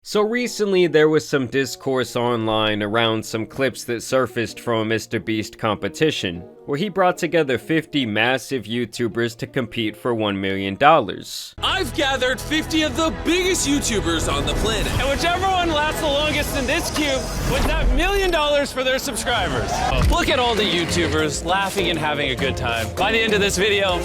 So recently there was some discourse online around some clips that surfaced from a MrBeast competition, where he brought together 50 massive YouTubers to compete for $1 million. I've gathered 50 of the biggest YouTubers on the planet. And whichever one lasts the longest in this cube wins that $1 million for their subscribers. Look at all the YouTubers laughing and having a good time. By the end of this video,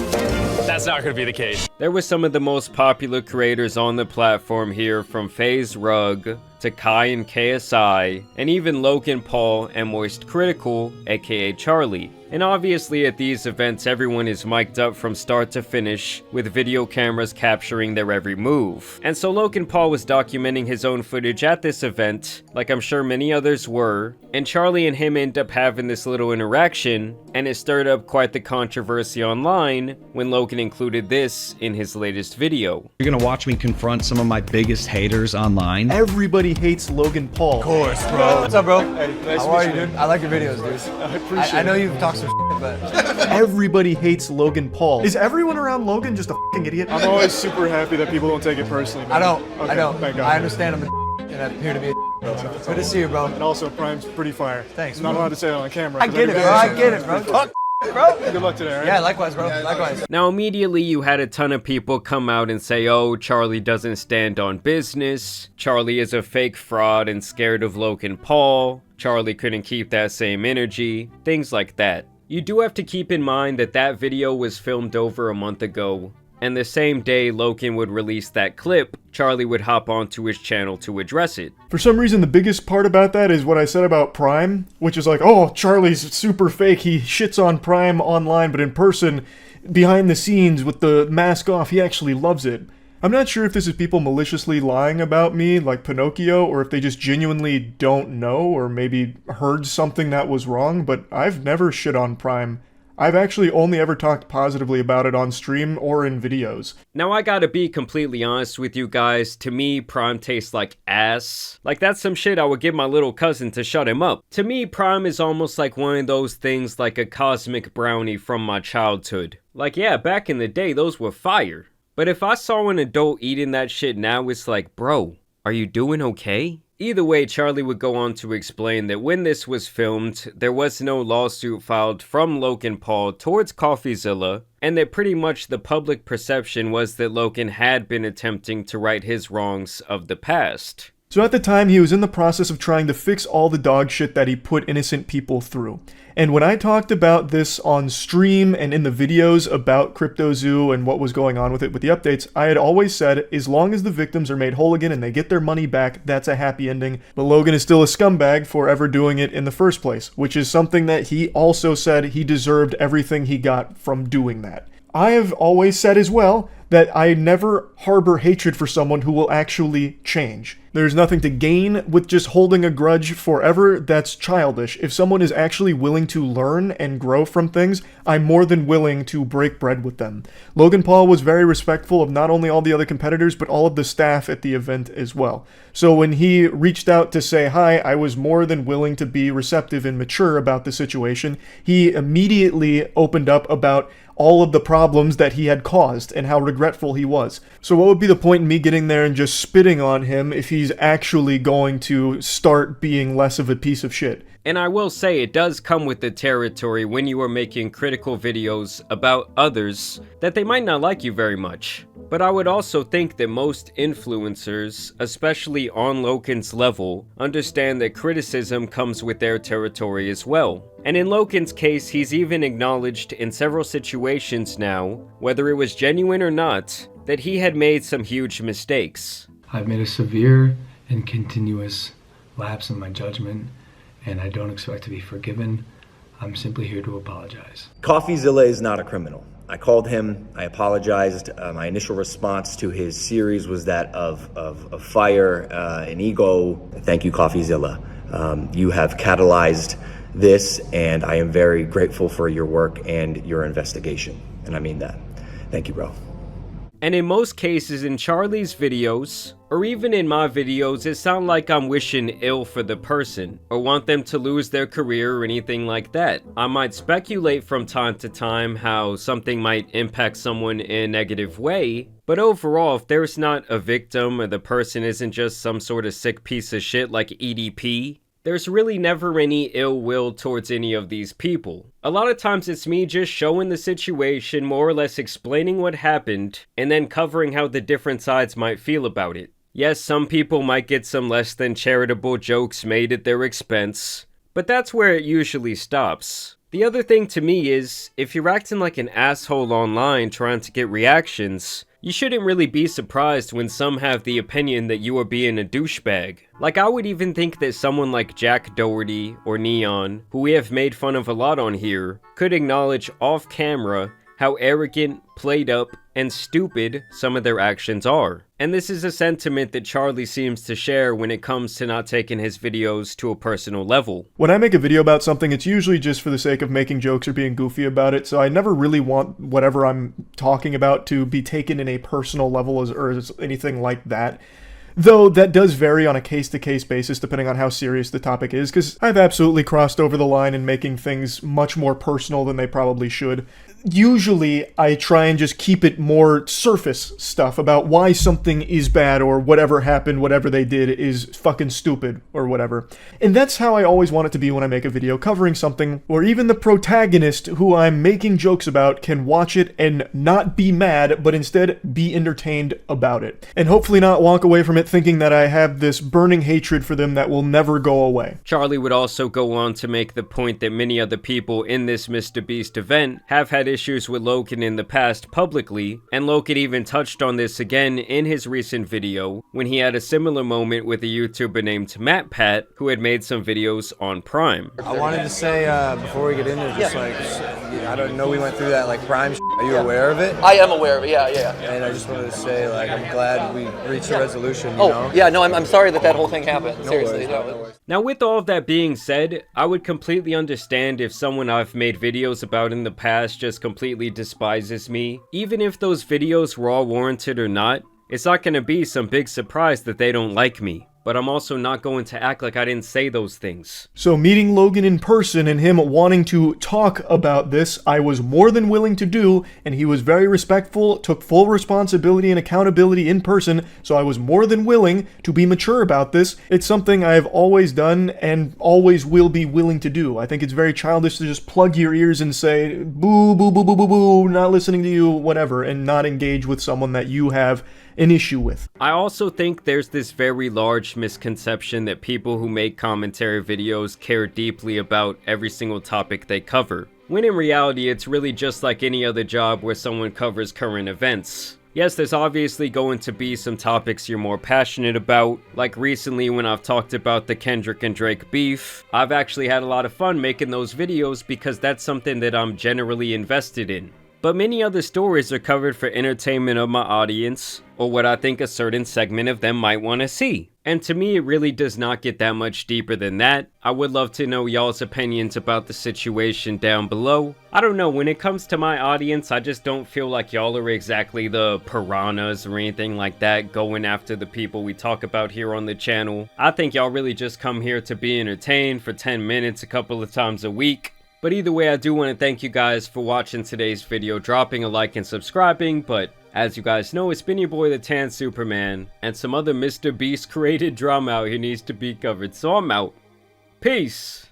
that's not gonna be the case. There were some of the most popular creators on the platform here, from FaZe Rug to Kai and KSI, and even Logan Paul and Moist Cr1TiKaL, aka Charlie. And obviously at these events everyone is mic'd up from start to finish, with video cameras capturing their every move. And so Logan Paul was documenting his own footage at this event, like I'm sure many others were, and Charlie and him end up having this little interaction, and it stirred up quite the controversy online when Logan included this in his latest video. You're gonna watch me confront some of my biggest haters online. Everybody hates Logan Paul. Of course, bro. What's up, bro? Hey, nice How are you, dude? I like your videos, dude. I appreciate it. I know you've talked some shit, but... Everybody hates Logan Paul. Is everyone around Logan just a f***ing idiot? I'm always super happy that people don't take it personally, man. I don't. Okay, I don't. thank God. I understand I'm a and I'm here to be a bro. Good to see you, bro. And also, Prime's pretty fire. Thanks, Not bro. allowed to say it on camera. I get it, bro. I get it, bro. Fuck, bro. Good luck today, right? Yeah, likewise, bro. Likewise. Now immediately you had a ton of people come out and say, oh, Charlie doesn't stand on business, Charlie is a fake fraud and scared of Logan Paul, Charlie couldn't keep that same energy, things like that. You do have to keep in mind that that video was filmed over a month ago, and the same day Logan would release that clip, Charlie would hop onto his channel to address it. For some reason, the biggest part about that is what I said about Prime, which is like, oh, Charlie's super fake, he shits on Prime online, but in person, behind the scenes with the mask off, he actually loves it. I'm not sure if this is people maliciously lying about me, like Pinocchio, or if they just genuinely don't know, or maybe heard something that was wrong, but I've never shit on Prime. I've actually only ever talked positively about it on stream or in videos. Now I gotta be completely honest with you guys, to me Prime tastes like ass. Like that's some shit I would give my little cousin to shut him up. To me Prime is almost like one of those things like a cosmic brownie from my childhood. Like yeah, back in the day those were fire. But if I saw an adult eating that shit now, it's like, bro, are you doing okay? Either way, Charlie would go on to explain that when this was filmed, there was no lawsuit filed from Logan Paul towards CoffeeZilla, and that pretty much the public perception was that Logan had been attempting to right his wrongs of the past. So at the time, he was in the process of trying to fix all the dog shit that he put innocent people through. And when I talked about this on stream and in the videos about CryptoZoo and what was going on with it with the updates, I had always said, as long as the victims are made whole again and they get their money back, that's a happy ending. But Logan is still a scumbag for ever doing it in the first place, which is something that he also said he deserved everything he got from doing that. I have always said as well that I never harbor hatred for someone who will actually change. There's nothing to gain with just holding a grudge forever. That's childish. If someone is actually willing to learn and grow from things, I'm more than willing to break bread with them. Logan Paul was very respectful of not only all the other competitors, but all of the staff at the event as well. So when he reached out to say hi, I was more than willing to be receptive and mature about the situation. He immediately opened up about all of the problems that he had caused and how regretful he was. So what would be the point in me getting there and just spitting on him if he's actually going to start being less of a piece of shit? And I will say it does come with the territory when you are making critical videos about others that they might not like you very much. But I would also think that most influencers, especially on Logan's level, understand that criticism comes with their territory as well. And in Logan's case, he's even acknowledged in several situations now, whether it was genuine or not, that he had made some huge mistakes. I've made a severe and continuous lapse in my judgment, and I don't expect to be forgiven. I'm simply here to apologize. CoffeeZilla is not a criminal. I called him, I apologized. My initial response to his series was that of fire and ego. Thank you, CoffeeZilla. You have catalyzed this, and I am very grateful for your work and your investigation. And I mean that. Thank you, bro. And in most cases in Charlie's videos, or even in my videos, it sounds like I'm wishing ill for the person, or want them to lose their career or anything like that. I might speculate from time to time how something might impact someone in a negative way, but overall, if there's not a victim or the person isn't just some sort of sick piece of shit like EDP, there's really never any ill will towards any of these people. A lot of times it's me just showing the situation, more or less explaining what happened, and then covering how the different sides might feel about it. Yes, some people might get some less than charitable jokes made at their expense, but that's where it usually stops. The other thing to me is, if you're acting like an asshole online trying to get reactions, you shouldn't really be surprised when some have the opinion that you are being a douchebag. Like, I would even think that someone like Jack Doherty or Neon, who we have made fun of a lot on here, could acknowledge off camera how arrogant, played up, and stupid some of their actions are. And this is a sentiment that Charlie seems to share when it comes to not taking his videos to a personal level. When I make a video about something, it's usually just for the sake of making jokes or being goofy about it, so I never really want whatever I'm talking about to be taken in a personal level or as anything like that. Though that does vary on a case-to-case basis depending on how serious the topic is, because I've absolutely crossed over the line in making things much more personal than they probably should. Usually, I try and just keep it more surface stuff about why something is bad or whatever happened, whatever they did is fucking stupid or whatever. And that's how I always want it to be when I make a video covering something where even the protagonist who I'm making jokes about can watch it and not be mad, but instead be entertained about it. And hopefully not walk away from it thinking that I have this burning hatred for them that will never go away. Charlie would also go on to make the point that many other people in this Mr. Beast event have had issues with Logan in the past publicly, and Logan even touched on this again in his recent video when he had a similar moment with a YouTuber named MatPat who had made some videos on Prime. I wanted to say before we get into it, just like, I don't know we went through that like Prime shit. Are you aware of it? I am aware of it, yeah. And I just wanted to say, like, I'm glad we reached a resolution, you know? Yeah, no, I'm sorry that whole thing happened. Seriously. No worries. Now, with all of that being said, I would completely understand if someone I've made videos about in the past just completely despises me. Even if those videos were all warranted or not, it's not gonna be some big surprise that they don't like me. But I'm also not going to act like I didn't say those things. So meeting Logan in person and him wanting to talk about this, I was more than willing to do, and he was very respectful, took full responsibility and accountability in person, so I was more than willing to be mature about this. It's something I've always done and always will be willing to do. I think it's very childish to just plug your ears and say, boo, boo, boo, boo, boo, boo, not listening to you, whatever, and not engage with someone that you have an issue with. I also think there's this very large misconception that people who make commentary videos care deeply about every single topic they cover, when in reality it's really just like any other job where someone covers current events. Yes, there's obviously going to be some topics you're more passionate about, like recently when I've talked about the Kendrick and Drake beef. I've actually had a lot of fun making those videos because that's something that I'm generally invested in. But many other stories are covered for entertainment of my audience, or what I think a certain segment of them might want to see. And to me, it really does not get that much deeper than that. I would love to know y'all's opinions about the situation down below. I don't know, when it comes to my audience, I just don't feel like y'all are exactly the piranhas or anything like that going after the people we talk about here on the channel. I think y'all really just come here to be entertained for 10 minutes a couple of times a week. But either way, I do want to thank you guys for watching today's video, dropping a like and subscribing, but as you guys know, it's been your boy the Tan Superman, and some other Mr. Beast created drama out here needs to be covered, so I'm out. Peace!